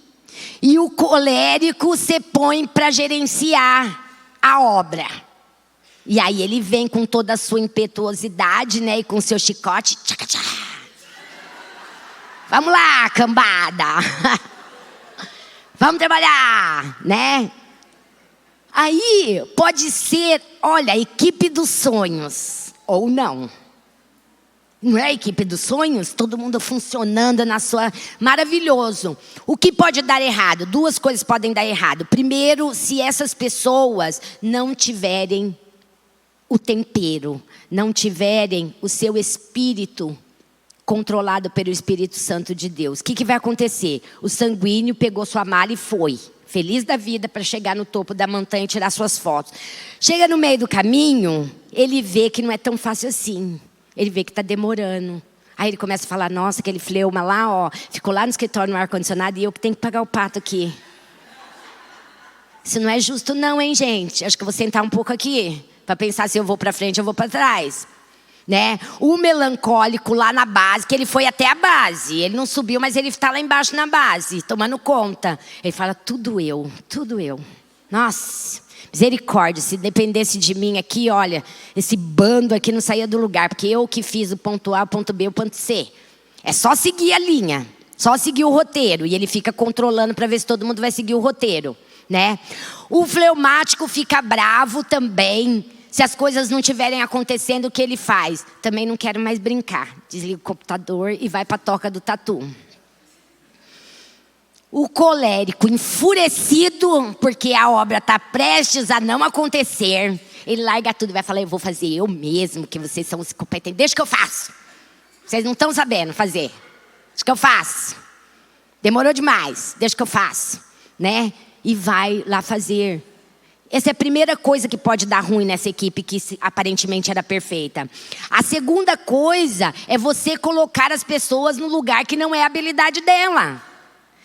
E o colérico você põe para gerenciar a obra. E aí ele vem com toda a sua impetuosidade, né? E com seu chicote. Tchaca, tchá. Vamos lá, cambada. Vamos trabalhar, né? Aí pode ser, olha, a equipe dos sonhos. Ou não. Não é a equipe dos sonhos? Todo mundo funcionando na sua... Maravilhoso. O que pode dar errado? Duas coisas podem dar errado. Primeiro, se essas pessoas não tiverem o tempero, não tiverem o seu espírito controlado pelo Espírito Santo de Deus. O que vai acontecer? O Sanguíneo pegou sua mala e foi. Feliz da vida para chegar no topo da montanha e tirar suas fotos. Chega no meio do caminho, ele vê que não é tão fácil assim. Ele vê que está demorando. Aí ele começa a falar, nossa, aquele fleuma lá, ó, ficou lá no escritório no ar-condicionado e eu que tenho que pagar o pato aqui. Isso não é justo não, hein, gente? Acho que eu vou sentar um pouco aqui para pensar se eu vou para frente ou vou para trás. Né? O melancólico lá na base, que ele foi até a base. Ele não subiu, mas ele está lá embaixo na base, tomando conta. Ele fala, tudo eu, tudo eu. Nossa, misericórdia, se dependesse de mim aqui, olha, esse bando aqui não saía do lugar, porque eu que fiz o ponto A, o ponto B, o ponto C. É só seguir a linha, só seguir o roteiro. E ele fica controlando para ver se todo mundo vai seguir o roteiro. Né? O fleumático fica bravo também. Se as coisas não estiverem acontecendo, o que ele faz? Também não quero mais brincar. Desliga o computador e vai para a toca do tatu. O colérico, enfurecido, porque a obra está prestes a não acontecer, ele larga tudo e vai falar, eu vou fazer eu mesmo, que vocês são os competentes. Deixa que eu faço. Vocês não estão sabendo fazer. Deixa que eu faço. Demorou demais. Deixa que eu faço. Né? E vai lá fazer. Essa é a primeira coisa que pode dar ruim nessa equipe que aparentemente era perfeita. A segunda coisa é você colocar as pessoas no lugar que não é a habilidade dela.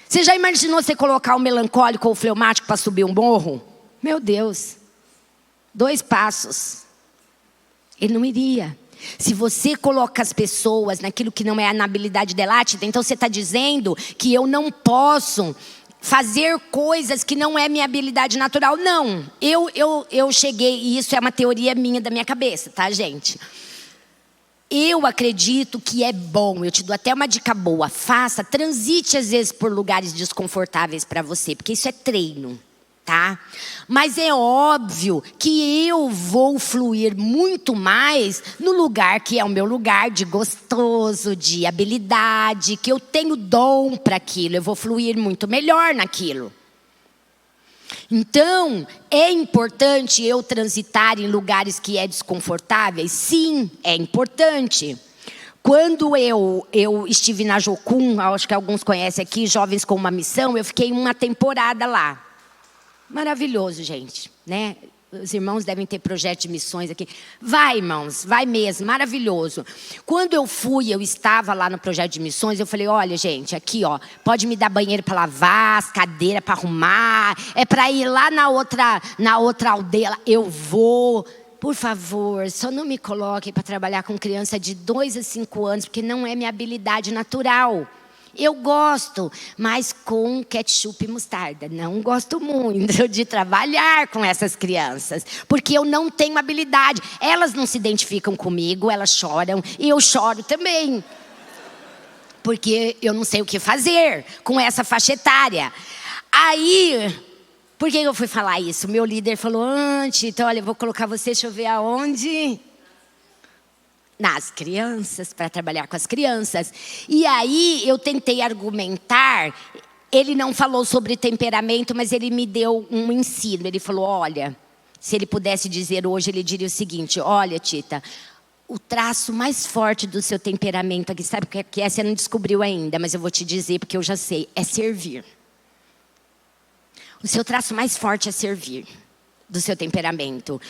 Você já imaginou você colocar o melancólico ou o fleumático para subir um morro? Meu Deus. 2 passos. Ele não iria. Se você coloca as pessoas naquilo que não é na habilidade dela, então você está dizendo que eu não posso fazer coisas que não é minha habilidade natural. Não, eu cheguei, e isso é uma teoria minha da minha cabeça, tá, gente? Eu acredito que é bom, eu te dou até uma dica boa. Faça, transite às vezes por lugares desconfortáveis para você, porque isso é treino. tá? Mas é óbvio que eu vou fluir muito mais no lugar que é o meu lugar de gostoso, de habilidade, que eu tenho dom para aquilo, eu vou fluir muito melhor naquilo. Então, é importante eu transitar em lugares que é desconfortáveis? Sim, é importante. Quando eu estive na Jocum, acho que alguns conhecem aqui, Jovens com uma Missão, eu fiquei uma temporada lá. Maravilhoso, gente, né? Os irmãos devem ter projeto de missões aqui. Vai, irmãos, vai mesmo, maravilhoso. Quando eu estava lá no projeto de missões, eu falei, olha, gente, aqui, ó, pode me dar banheiro para lavar, as cadeiras para arrumar, é para ir lá na outra aldeia, eu vou. Por favor, só não me coloque para trabalhar com criança de 2 a 5 anos, porque não é minha habilidade natural. Eu gosto, mas com ketchup e mostarda. Não gosto muito de trabalhar com essas crianças, porque eu não tenho habilidade. Elas não se identificam comigo, elas choram e eu choro também. Porque eu não sei o que fazer com essa faixa etária. Aí, por que eu fui falar isso? Meu líder falou, então olha, eu vou colocar você, deixa eu ver aonde... nas crianças, para trabalhar com as crianças. E aí eu tentei argumentar, ele não falou sobre temperamento, mas ele me deu um ensino. Ele falou, olha, se ele pudesse dizer hoje, ele diria o seguinte, olha, Tita, o traço mais forte do seu temperamento aqui, sabe o que é? Você não descobriu ainda, mas eu vou te dizer porque eu já sei, é servir. O seu traço mais forte é servir, do seu temperamento.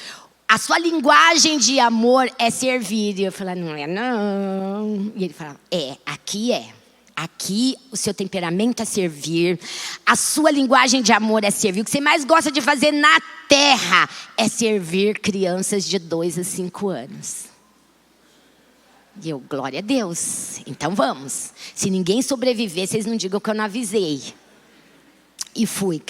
A sua linguagem de amor é servir. E eu falei, não é não. E ele falava, aqui é. Aqui o seu temperamento é servir. A sua linguagem de amor é servir. O que você mais gosta de fazer na terra é servir crianças de 2 a 5 anos. E eu, glória a Deus. Então vamos. Se ninguém sobreviver, vocês não digam que eu não avisei. E fui,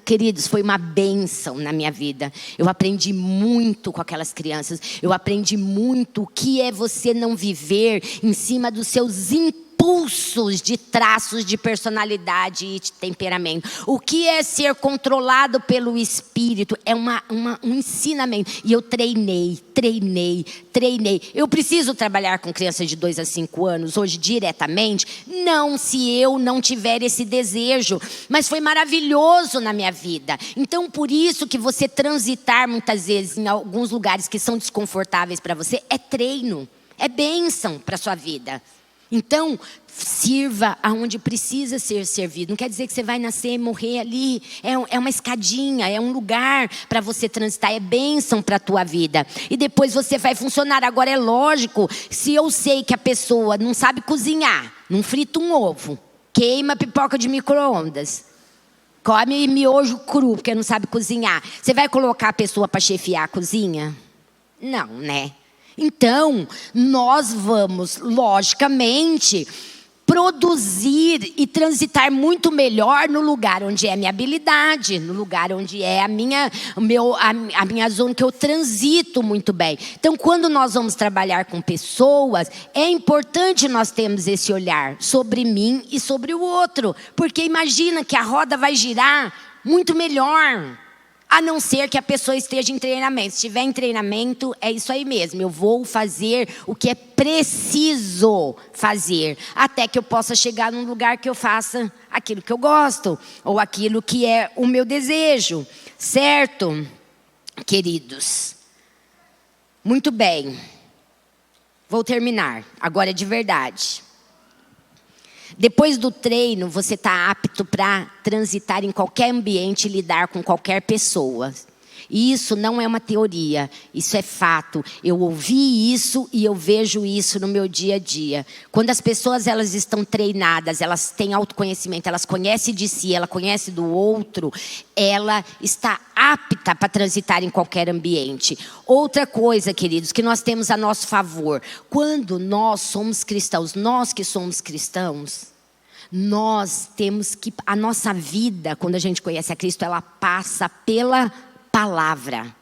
queridos, foi uma bênção na minha vida. Eu aprendi muito com aquelas crianças. Eu aprendi muito o que é você não viver em cima dos seus impulsos de traços de personalidade e de temperamento. O que é ser controlado pelo Espírito? É um ensinamento. E eu treinei. Eu preciso trabalhar com crianças de 2 a 5 anos hoje diretamente? Não, se eu não tiver esse desejo. Mas foi maravilhoso na minha vida. Então, por isso que você transitar muitas vezes em alguns lugares que são desconfortáveis para você, é treino. É bênção para a sua vida. Então, sirva aonde precisa ser servido. Não quer dizer que você vai nascer e morrer ali. É uma escadinha, é um lugar para você transitar. É bênção para a tua vida. E depois você vai funcionar. Agora é lógico, se eu sei que a pessoa não sabe cozinhar, não frita um ovo, queima pipoca de micro-ondas, come miojo cru porque não sabe cozinhar, você vai colocar a pessoa para chefiar a cozinha? Não, né? Então, nós vamos, logicamente, produzir e transitar muito melhor no lugar onde é a minha habilidade, no lugar onde é a minha zona que eu transito muito bem. Então, quando nós vamos trabalhar com pessoas, é importante nós termos esse olhar sobre mim e sobre o outro. Porque imagina que a roda vai girar muito melhor. A não ser que a pessoa esteja em treinamento. Se estiver em treinamento, é isso aí mesmo. Eu vou fazer o que é preciso fazer. Até que eu possa chegar num lugar que eu faça aquilo que eu gosto. Ou aquilo que é o meu desejo. Certo, queridos? Muito bem. Vou terminar. Agora é de verdade. Depois do treino, você está apto para transitar em qualquer ambiente e lidar com qualquer pessoa. E isso não é uma teoria, isso é fato. Eu ouvi isso e eu vejo isso no meu dia a dia. Quando as pessoas elas estão treinadas, elas têm autoconhecimento, elas conhecem de si, ela conhece do outro, ela está apta para transitar em qualquer ambiente. Outra coisa, queridos, que nós temos a nosso favor. Quando nós somos cristãos, nós que somos cristãos, nós temos que... A nossa vida, quando a gente conhece a Cristo, ela passa pela palavra.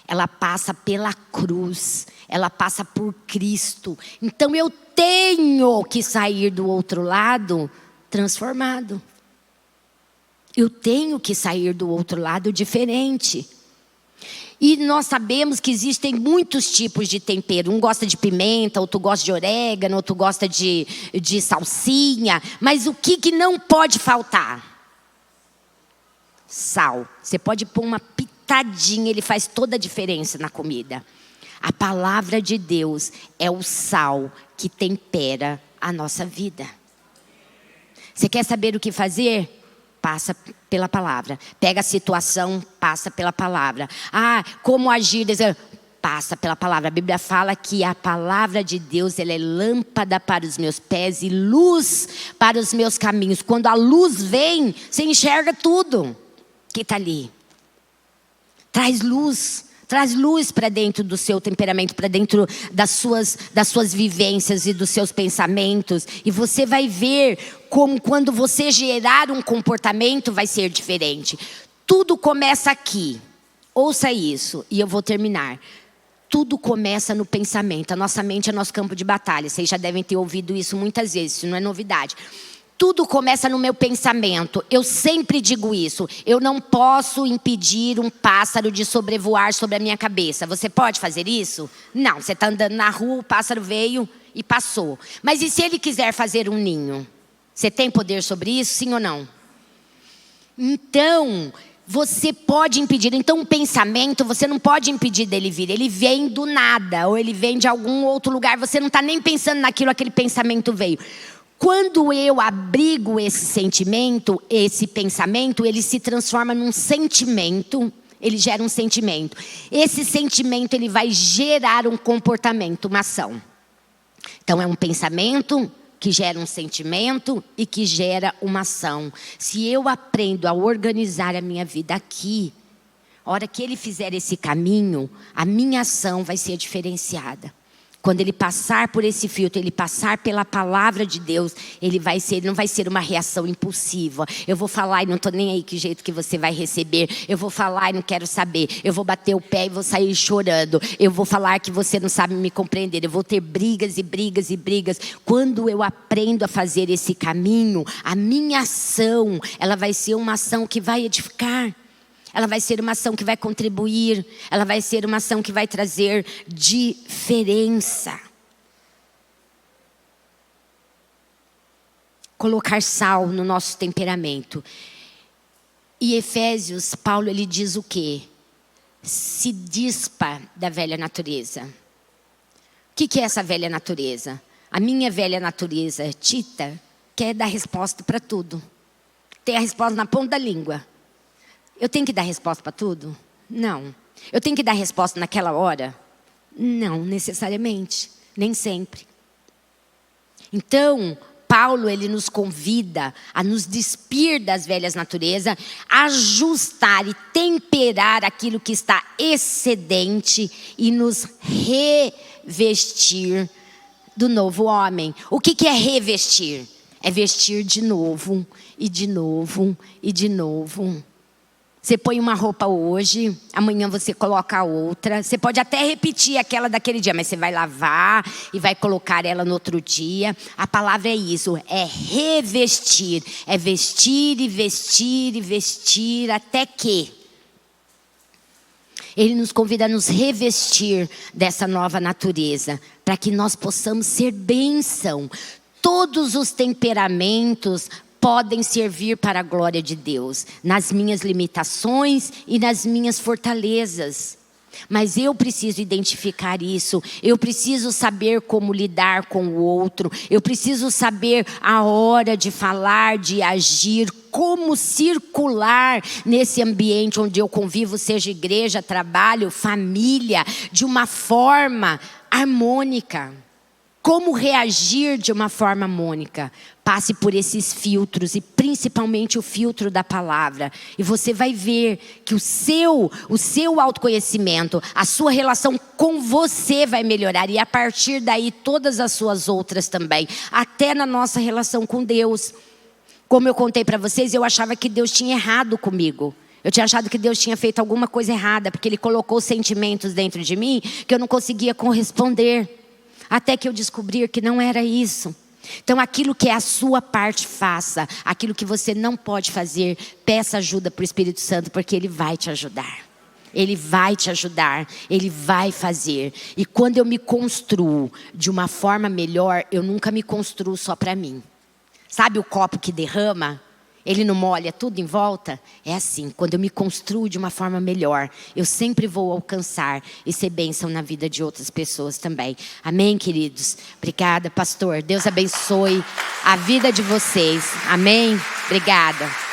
Ela passa pela cruz. Ela passa por Cristo. Então eu tenho que sair do outro lado transformado. Eu tenho que sair do outro lado diferente. E nós sabemos que existem muitos tipos de tempero. Um gosta de pimenta, outro gosta de orégano, outro gosta de salsinha. Mas o que não pode faltar? Sal. Você pode pôr uma pitadinha, ele faz toda a diferença na comida. A palavra de Deus é o sal que tempera a nossa vida. Você quer saber o que fazer? Passa pela palavra. Pega a situação, passa pela palavra. Como agir? Passa pela palavra. A Bíblia fala que a palavra de Deus, ela é lâmpada para os meus pés e luz para os meus caminhos. Quando a luz vem, você enxerga tudo que está ali. Traz luz para dentro do seu temperamento, para dentro das suas vivências e dos seus pensamentos. E você vai ver como quando você gerar um comportamento vai ser diferente. Tudo começa aqui. Ouça isso e eu vou terminar. Tudo começa no pensamento. A nossa mente é nosso campo de batalha. Vocês já devem ter ouvido isso muitas vezes, isso não é novidade. Tudo começa no meu pensamento. Eu sempre digo isso. Eu não posso impedir um pássaro de sobrevoar sobre a minha cabeça. Você pode fazer isso? Não. Você está andando na rua, o pássaro veio e passou. Mas e se ele quiser fazer um ninho? Você tem poder sobre isso, sim ou não? Então, você pode impedir. Então, um pensamento, você não pode impedir dele vir. Ele vem do nada, ou ele vem de algum outro lugar. Você não está nem pensando naquilo, aquele pensamento veio. Quando eu abrigo esse sentimento, esse pensamento, ele se transforma num sentimento, ele gera um sentimento. Esse sentimento, ele vai gerar um comportamento, uma ação. Então, é um pensamento que gera um sentimento e que gera uma ação. Se eu aprendo a organizar a minha vida aqui, a hora que ele fizer esse caminho, a minha ação vai ser diferenciada. Quando ele passar por esse filtro, ele passar pela palavra de Deus, ele não vai ser uma reação impulsiva. Eu vou falar e não estou nem aí que jeito que você vai receber. Eu vou falar e não quero saber. Eu vou bater o pé e vou sair chorando. Eu vou falar que você não sabe me compreender. Eu vou ter brigas e brigas e brigas. Quando eu aprendo a fazer esse caminho, a minha ação, ela vai ser uma ação que vai edificar. Ela vai ser uma ação que vai contribuir. Ela vai ser uma ação que vai trazer diferença. Colocar sal no nosso temperamento. E Efésios, Paulo, ele diz o quê? Se dispa da velha natureza. O que é essa velha natureza? A minha velha natureza, Tita, quer dar resposta para tudo. Tem a resposta na ponta da língua. Eu tenho que dar resposta para tudo? Não. Eu tenho que dar resposta naquela hora? Não, necessariamente. Nem sempre. Então, Paulo, ele nos convida a nos despir das velhas naturezas, ajustar e temperar aquilo que está excedente e nos revestir do novo homem. O que é revestir? É vestir de novo, e de novo, e de novo. Você põe uma roupa hoje, amanhã você coloca outra. Você pode até repetir aquela daquele dia, mas você vai lavar e vai colocar ela no outro dia. A palavra é isso, é revestir. É vestir e vestir e vestir até que Ele nos convida a nos revestir dessa nova natureza, para que nós possamos ser bênção. Todos os temperamentos podem servir para a glória de Deus, nas minhas limitações e nas minhas fortalezas. Mas eu preciso identificar isso, eu preciso saber como lidar com o outro, eu preciso saber a hora de falar, de agir, como circular nesse ambiente onde eu convivo, seja igreja, trabalho, família, de uma forma harmônica. Como reagir de uma forma harmônica? Passe por esses filtros e principalmente o filtro da palavra. E você vai ver que o seu autoconhecimento, a sua relação com você vai melhorar. E a partir daí todas as suas outras também. Até na nossa relação com Deus. Como eu contei para vocês, eu achava que Deus tinha errado comigo. Eu tinha achado que Deus tinha feito alguma coisa errada, porque Ele colocou sentimentos dentro de mim que eu não conseguia corresponder. Até que eu descobri que não era isso. Então, aquilo que é a sua parte, faça. Aquilo que você não pode fazer, peça ajuda para o Espírito Santo, porque Ele vai te ajudar. Ele vai te ajudar, Ele vai fazer. E quando eu me construo de uma forma melhor, eu nunca me construo só para mim. Sabe o copo que derrama? Ele não molha tudo em volta? É assim, quando eu me construo de uma forma melhor, eu sempre vou alcançar e ser bênção na vida de outras pessoas também. Amém, queridos? Obrigada, pastor. Deus abençoe a vida de vocês. Amém? Obrigada.